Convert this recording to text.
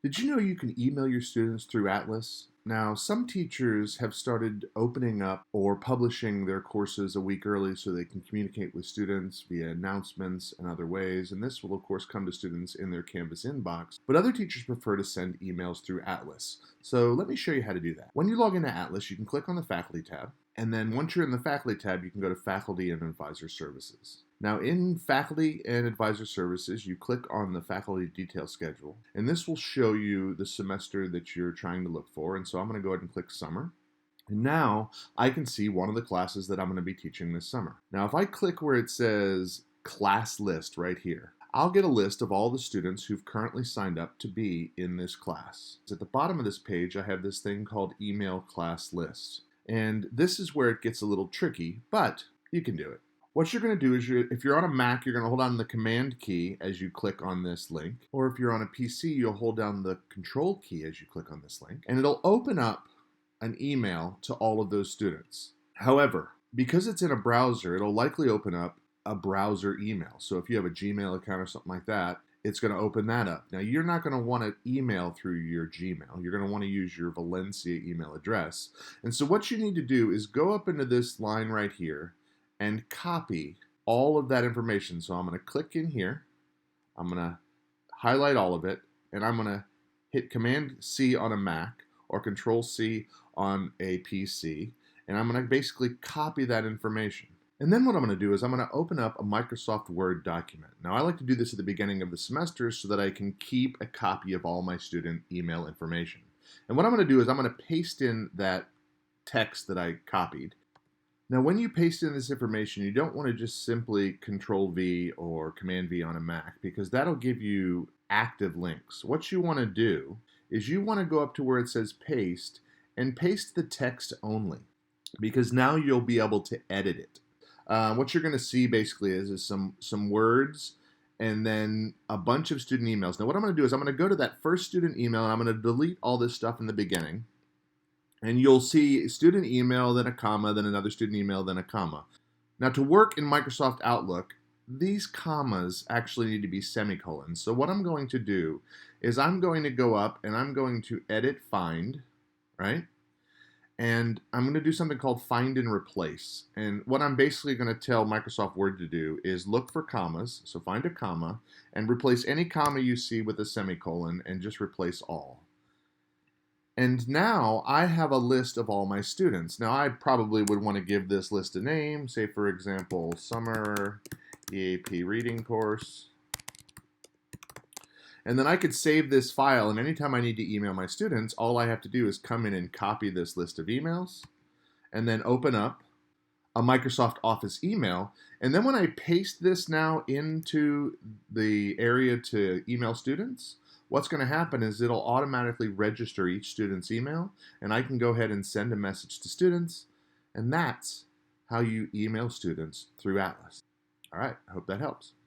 Did you know you can email your students through Atlas? Now, some teachers have started opening up or publishing their courses a week early so they can communicate with students via announcements and other ways, and this will, of course, come to students in their Canvas inbox. But other teachers prefer to send emails through Atlas. So let me show you how to do that. When you log into Atlas, you can click on the Faculty tab, and then once you're in the Faculty tab, you can go to Faculty and Advisor Services. Now in Faculty and Advisor Services, you click on the Faculty Detail Schedule, and this will show you the semester that you're trying to look for. And so I'm going to go ahead and click Summer. And now I can see one of the classes that I'm going to be teaching this summer. Now if I click where it says Class List right here, I'll get a list of all the students who've currently signed up to be in this class. At the bottom of this page, I have this thing called Email Class List. And this is where it gets a little tricky, but you can do it. What you're going to do is, if you're on a Mac, you're going to hold down the Command key as you click on this link. Or if you're on a PC, you'll hold down the Control key as you click on this link. And it'll open up an email to all of those students. However, because it's in a browser, it'll likely open up a browser email. So if you have a Gmail account or something like that, it's going to open that up. Now, you're not going to want to email through your Gmail. You're going to want to use your Valencia email address. And so what you need to do is go up into this line right here and copy all of that information. So I'm going to click in here, I'm going to highlight all of it, and I'm going to hit Command C on a Mac or Control C on a PC, and I'm going to basically copy that information. And then what I'm going to do is I'm going to open up a Microsoft Word document. Now I like to do this at the beginning of the semester so that I can keep a copy of all my student email information. And what I'm going to do is I'm going to paste in that text that I copied. Now, when you paste in this information, you don't want to just simply Control V or Command V on a Mac, because that'll give you active links. What you want to do is you want to go up to where it says paste and paste the text only, because now you'll be able to edit it. What you're going to see basically is some words and then a bunch of student emails. Now, what I'm going to do is I'm going to go to that first student email and I'm going to delete all this stuff in the beginning. And you'll see student email, then a comma, then another student email, then a comma. Now to work in Microsoft Outlook, these commas actually need to be semicolons. So what I'm going to do is I'm going to go up and I'm going to edit find, right? And I'm going to do something called find and replace. And what I'm basically going to tell Microsoft Word to do is look for commas, so find a comma, and replace any comma you see with a semicolon and just replace all. And now I have a list of all my students. Now I probably would want to give this list a name, say for example, Summer EAP Reading Course. And then I could save this file, and anytime I need to email my students, all I have to do is come in and copy this list of emails, and then open up a Microsoft Office email. And then when I paste this now into the area to email students, what's going to happen is it'll automatically register each student's email, and I can go ahead and send a message to students, and that's how you email students through Atlas. All right, I hope that helps.